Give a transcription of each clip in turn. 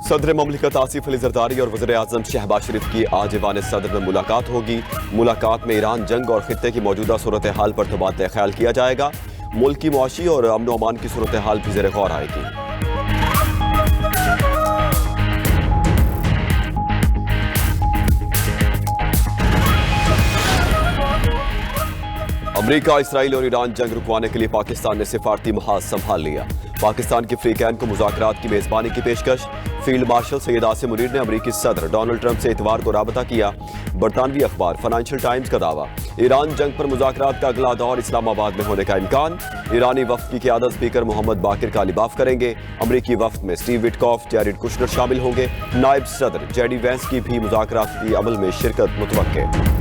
सदर ममलिकत आसिफ अली जरदारी और वज़ीर आज़म शहबाज शरीफ की आज ऐवान सदर में मुलाकात होगी। मुलाकात में ईरान जंग और खित्ते की मौजूदा सूरत हाल पर तबादला ख्याल किया जाएगा। मुल्क की मुआशी और अमन व अमान की सूरत हाल भी ज़ेर गौर आएगी। अमेरिका, इसराइल और ईरान जंग रुकवाने के लिए पाकिस्तान ने सिफारती महाज संभाल लिया। पाकिस्तान की फ्री कैन को मुज़ाकरात की मेज़बानी की पेशकश। फील्ड मार्शल सैयद आसिम मुनीर ने अमेरिकी सदर डोनाल्ड ट्रंप से इतवार को राबता किया। बरतानवी अखबार फाइनेंशियल टाइम्स का दावा, ईरान जंग पर मुज़ाकरात का अगला दौर इस्लामाबाद में होने का इम्कान। ईरानी वफ्द की क़यादत स्पीकर मोहम्मद बाकिर कालिबाफ करेंगे। अमेरिकी वफ्द में स्टीव विटकॉफ, जैरेड कुशनर शामिल होंगे। नायब सदर जेडी वैंस की भी मुज़ाकराती अमल में शिरकत मुतवक्के।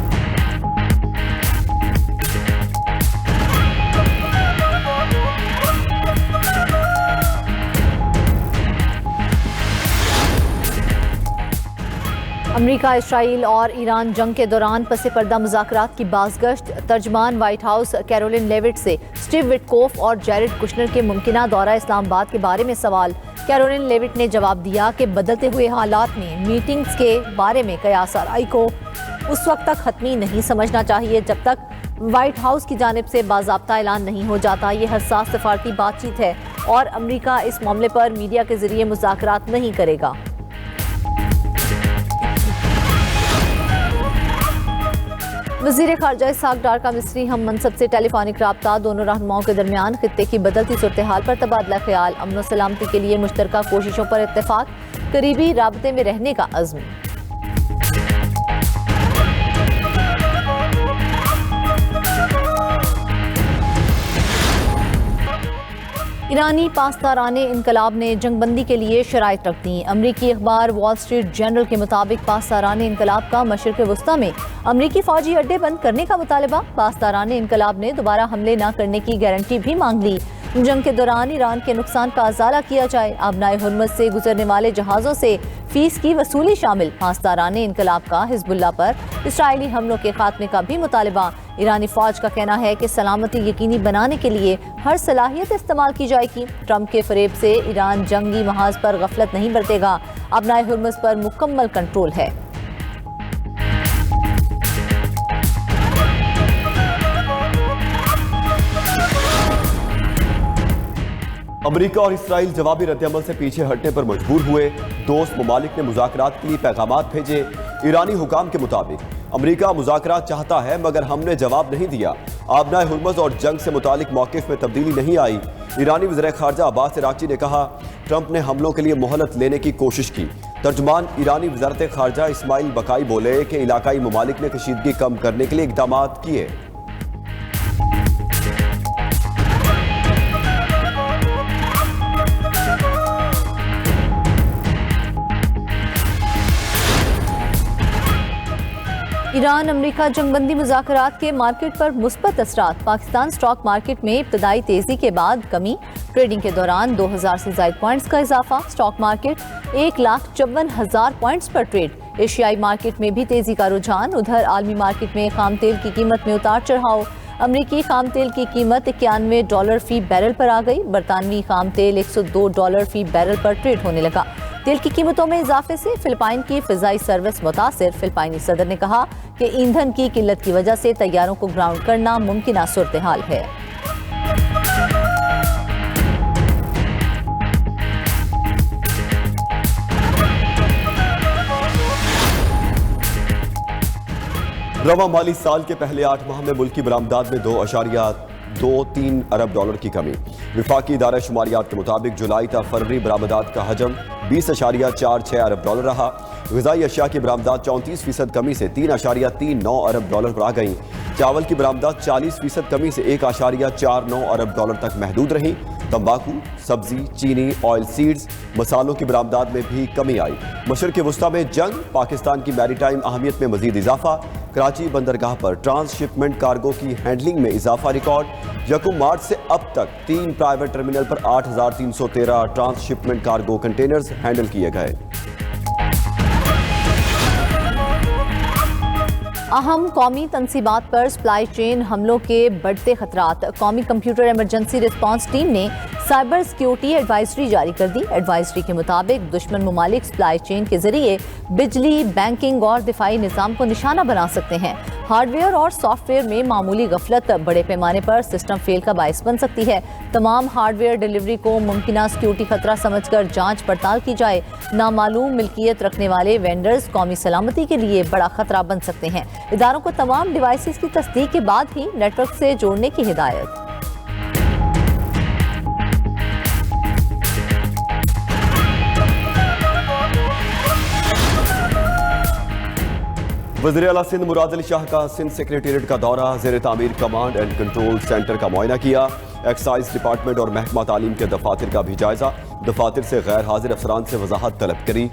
अमेरिका, इसराइल और ईरान जंग के दौरान पसे पर्दा मुज़ाकरात की बाज़गश्त। तर्जमान व्हाइट हाउस कैरोलिन लेविट से स्टीव विटकॉफ और जैरेड कुशनर के मुमकिना दौरा इस्लामाबाद के बारे में सवाल। कैरोलिन लेविट ने जवाब दिया कि बदलते हुए हालात में मीटिंग्स के बारे में कयास आराई को उस वक्त तक हतमी नहीं समझना चाहिए जब तक व्हाइट हाउस की जानिब से बाज़ाब्ता ऐलान नहीं हो जाता। ये हसास सफारती बातचीत है और अमेरिका इस मामले पर मीडिया के जरिए मुज़ाकरात नहीं करेगा। वज़ीर ख़ारजा इसहाक़ डार का मिस्री हम मनसब से टेलीफोनिक राब्ता। दोनों रहनुमाओं के दरमियान खित्ते की बदलती सूरत हाल पर तबादला ख्याल। अमन व सलामती के लिए मुश्तरका कोशिशों पर इत्तेफाक। करीबी राबते में रहने का अज़्म। ईरानी पासदाराने इनकलाब ने जंगबंदी के लिए शराइत रख दी। अमरीकी अखबार वॉल स्ट्रीट जर्नल के मुताबिक पासदाराने इनकलाब का मशरिक़ वस्ता में अमरीकी फौजी अड्डे बंद करने का मुतालबा। पासदाराने इनकलाब ने दोबारा हमले न करने की गारंटी भी मांग ली। जंग के दौरान ईरान के नुकसान का अजाला किया जाए। आबनाए हुर्मुज़ से गुजरने वाले जहाज़ों से फीस की वसूली शामिल। पासदाराने इनकलाब का हिज़्बुल्लाह पर इसराइली हमलों के खात्मे का भी मुतालबा। ईरानी फौज का कहना है कि सलामती यकीनी बनाने के लिए हर सलाहियत इस्तेमाल की जाएगी। ट्रंप के फरेब से ईरान जंगी महाज पर गफलत नहीं बरतेगा। आबनाए हुर्मुज़ पर मुकम्मल कंट्रोल है। अमेरिका और इसराइल जवाबी रद्दअमल से पीछे हटने पर मजबूर हुए। दोस्त ममालिक ने मुज़ाकरात के लिए पैगामात भेजे। ईरानी हुकाम के मुताबिक अमेरिका मुज़ाकरात चाहता है मगर हमने जवाब नहीं दिया। आबनाए हुर्मुज़ और जंग से मुतालिक मौक़िफ़ में तब्दीली नहीं आई। ईरानी वज़ीर ख़ारजा अब्बास अराग़ची ने कहा, ट्रंप ने हमलों के लिए मोहलत लेने की कोशिश की। तर्जुमान ईरानी वज़ारत ख़ारजा इस्माइल बकाई बोले कि इलाकाई ममालिक ने कशीदगी कम करने के लिए इक़दाम किए। ईरान अमेरिका जंगबंदी मुज़ाकरात के मार्केट पर मुस्बत असरात। पाकिस्तान स्टॉक मार्केट में इब्तदाई तेज़ी के बाद कमी। ट्रेडिंग के दौरान 2000 से ज़ायद पॉइंट्स का इजाफा। स्टॉक मार्केट 1,54,000 पॉइंट्स पर ट्रेड। एशियाई मार्केट में भी तेज़ी का रुझान। उधर आलमी मार्केट में खाम तेल की कीमत में उतार चढ़ाव। अमरीकी खाम तेल की कीमत $91 फी बैरल पर आ गई। बरतानवी खाम तेल $102 फी बैरल पर ट्रेड होने लगा। तेल की कीमतों में इजाफे से फिलिपाइन की फ़िज़ाई सर्विस मुतासिर। फिलिपाइनी सदर ने कहा कि ईंधन की किल्लत की वजह से तैयारों को ग्राउंड करना मुमकिन सूरत हाल है। रवा माली साल के पहले 8 माह में मुल्की बरामदात में $2.23 अरब की कमी। विफाकी इदारा शुमारियात के मुताबिक जुलाई तक फरवरी बरामदात का हजम $20.46 अरब रहा। ग़िज़ाई अशिया की बरामदात 34% कमी से $3.39 अरब पर आ गई। चावल की बरामदात 40% कमी से $1.49 अरब तक महदूद रही। तंबाकू, सब्जी, चीनी, ऑयल सीड्स, मसालों की बरामदात में भी कमी आई। मशरिक़ वस्ता में जंग, पाकिस्तान की मैरीटाइम अहमियत में मजीद इजाफा। कराची बंदरगाह पर ट्रांसशिपमेंट कार्गो की हैंडलिंग में इजाफा रिकॉर्ड। 1 मार्च से अब तक 3 प्राइवेट टर्मिनल पर 8,313 ट्रांसशिपमेंट कार्गो कंटेनर्स हैंडल किए गए। अहम कौमी तनसीबात पर सप्लाई चेन हमलों के बढ़ते खतरात। कौमी कंप्यूटर इमरजेंसी रिस्पांस टीम ने साइबर सिक्योरिटी एडवाइजरी जारी कर दी। एडवाइजरी के मुताबिक दुश्मन ममालिक सप्लाई चेन के जरिए बिजली, बैंकिंग और दिफाई निज़ाम को निशाना बना सकते हैं। हार्डवेयर और सॉफ्टवेयर में मामूली गफलत बड़े पैमाने पर सिस्टम फेल का बायस बन सकती है। तमाम हार्डवेयर डिलीवरी को मुमकिना सिक्योरिटी खतरा समझकर जांच पड़ताल की जाए। नामालूम मिल्कियत रखने वाले वेंडर्स कौमी सलामती के लिए बड़ा खतरा बन सकते हैं। इदारों को तमाम डिवाइसेस की तस्दीक के बाद ही नेटवर्क से जोड़ने की हिदायत। वज़ीर आला सिंध मुराद अली शाह का सिंध सेक्रेटेरिएट का दौरा, ज़ेर तामीर कमांड एंड कंट्रोल सेंटर का मुआयना किया। एक्साइज डिपार्टमेंट और महकमा तालीम के दफातर का भी जायजा। दफातर से गैर हाजिर अफसरान से वजाहत तलब करी।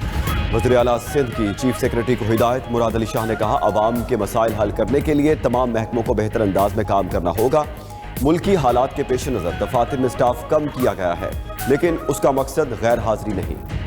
वज़ीर आला सिंध की चीफ सेक्रेटरी को हिदायत। मुराद अली शाह ने कहा, अवाम के मसाइल हल करने के लिए तमाम महकमों को बेहतर अंदाज में काम करना होगा। मुल्की हालात के पेश नज़र दफातर में स्टाफ कम किया गया है, लेकिन उसका मकसद गैर हाजिरी नहीं।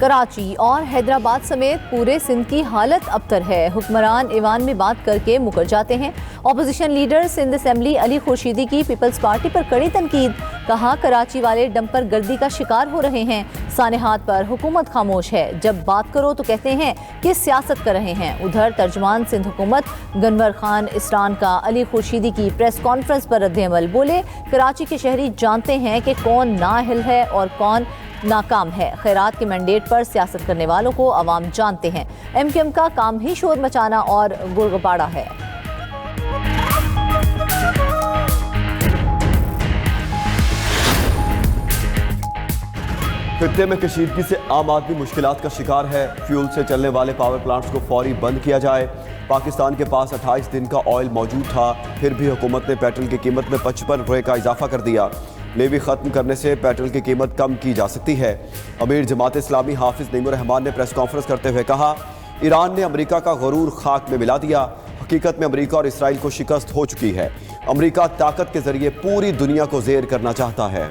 कराची और हैदराबाद समेत पूरे सिंध की हालत अबतर है। हुक्मरान ईवान में बात करके मुकर जाते हैं। Opposition leader Sindh assembly Ali Khurshidi की पीपल्स पार्टी पर कड़ी तनकीद। कहा, कराची वाले डंपर गर्दी का शिकार हो रहे हैं। सानेहात पर हुकूमत खामोश है। जब बात करो तो कहते हैं कि सियासत कर रहे हैं। उधर तर्जमान सिंध हुकूमत गनवर खान इसरान का अली खुर्शीदी की प्रेस कॉन्फ्रेंस पर रद्द-ए-अमल। बोले, कराची के शहरी जानते हैं कि कौन नाअहल है और कौन नाकाम है। खैरात के मैंडेट पर सियासत करने वालों को अवाम जानते हैं। MQM का काम ही शोर मचाना और गुड़गुपाड़ा है। खित्ते में कशीदगी से आम आदमी मुश्किलात का शिकार है। फ्यूल से चलने वाले पावर प्लांट्स को फौरी बंद किया जाए। पाकिस्तान के पास 28 दिन का ऑयल मौजूद था, फिर भी हुकूमत ने पेट्रोल की कीमत में 55 रुपये का इजाफा कर दिया। लेवी ख़त्म करने से पेट्रोल की कीमत कम की जा सकती है। अमीर जमात इस्लामी हाफिज नईमुर रहमान ने प्रेस कॉन्फ्रेंस करते हुए कहा, ईरान ने अमेरिका का गरूर खाक में मिला दिया। हकीकत में अमेरिका और इसराइल को शिकस्त हो चुकी है। अमेरिका ताकत के जरिए पूरी दुनिया को ज़ेर करना चाहता है।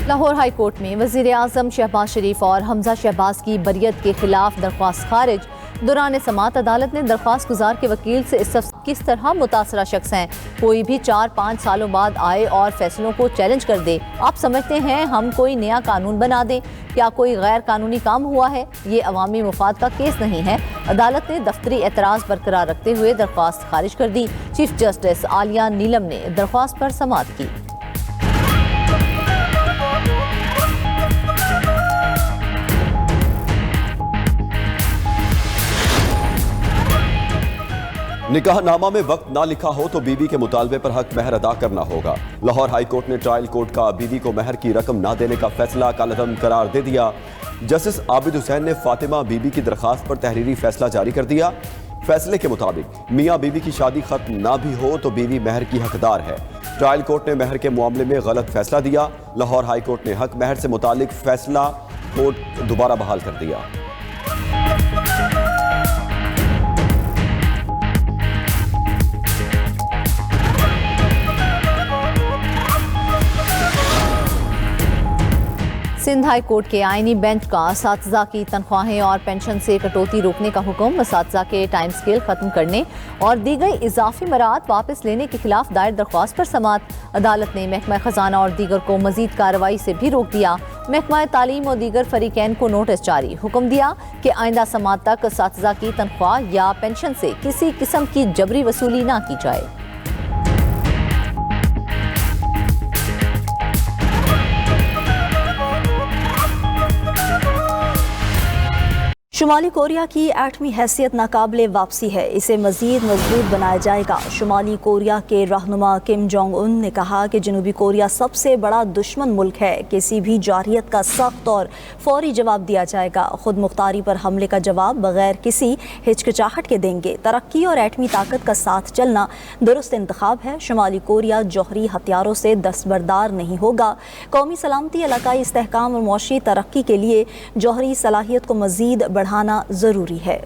लाहौर हाई कोर्ट में वज़ीर आज़म शहबाज शरीफ और हमजा शहबाज की बरियत के खिलाफ दरख्वास्त खारिज। दौरान समाअत अदालत ने दरख्वास्त गुजार के वकील से इस किस तरह मुतासरा शख्स हैं, कोई भी 4-5 सालों बाद आए और फैसलों को चैलेंज कर दे। आप समझते हैं हम कोई नया कानून बना दें? क्या कोई गैर कानूनी काम हुआ है? ये अवामी मुफाद का केस नहीं है। अदालत ने दफ्तरी एतराज़ बरकरार रखते हुए दरख्वास्त खारिज कर दी। चीफ जस्टिस आलिया नीलम ने दरख्वास्त पर समाअत की। निकाहनामा में वक्त ना लिखा हो तो बीवी के मुतालबे पर हक महर अदा करना होगा। लाहौर हाई कोर्ट ने ट्रायल कोर्ट का बीवी को महर की रकम ना देने का फैसला कालअदम करार दे दिया। जस्टिस आबिद हुसैन ने फातिमा बीबी की दरखास्त पर तहरीरी फैसला जारी कर दिया। फैसले के मुताबिक मियाँ बीवी की शादी खत्म ना भी हो तो बीवी महर की हकदार है। ट्रायल कोर्ट ने महर के मामले में गलत फैसला दिया। लाहौर हाई कोर्ट ने हक महर से मुतालिक फैसला कोर्ट दोबारा बहाल कर दिया। सिंध हाई कोर्ट के आईनी बेंच का असातिज़ा की तनख्वाहें और पेंशन से कटौती रोकने का हुक्म, असातिज़ा के टाइम स्केल खत्म करने और दी गई इजाफी मराहत वापस लेने के खिलाफ दायर दरख्वास्त पर समाअत। अदालत ने महकमा खजाना और दीगर को मजीद कार्रवाई से भी रोक दिया। महकमा तालीम और दीगर फरीकैन को नोटिस जारी, हुक्म दिया कि आइंदा समाअत तक असातिज़ा की तनख्वाह या पेंशन से किसी किस्म की जबरी वसूली ना की जाए। शुमाली कोरिया की एटमी हैसियत नाकाबिले वापसी है, इसे मज़ीद मजबूत बनाया जाएगा। शुमाली कोरिया के रहनुमा किम जोंग उन ने कहा कि जनूबी कोरिया सबसे बड़ा दुश्मन मुल्क है, किसी भी जारहियत का सख्त और फौरी जवाब दिया जाएगा। खुद मुख्तारी पर हमले का जवाब बगैर किसी हिचकिचाहट के देंगे। तरक्की और एटमी ताकत का साथ चलना दुरुस्त इंतखाब है। शुमाली कोरिया जौहरी हथियारों से दस्तबरदार नहीं होगा। कौमी सलामती, इलाकाई इस्तेहकाम और मुआशी तरक्की के लिए जौहरी सलाहियत को मज़ीद बढ़ाना ज़रूरी है।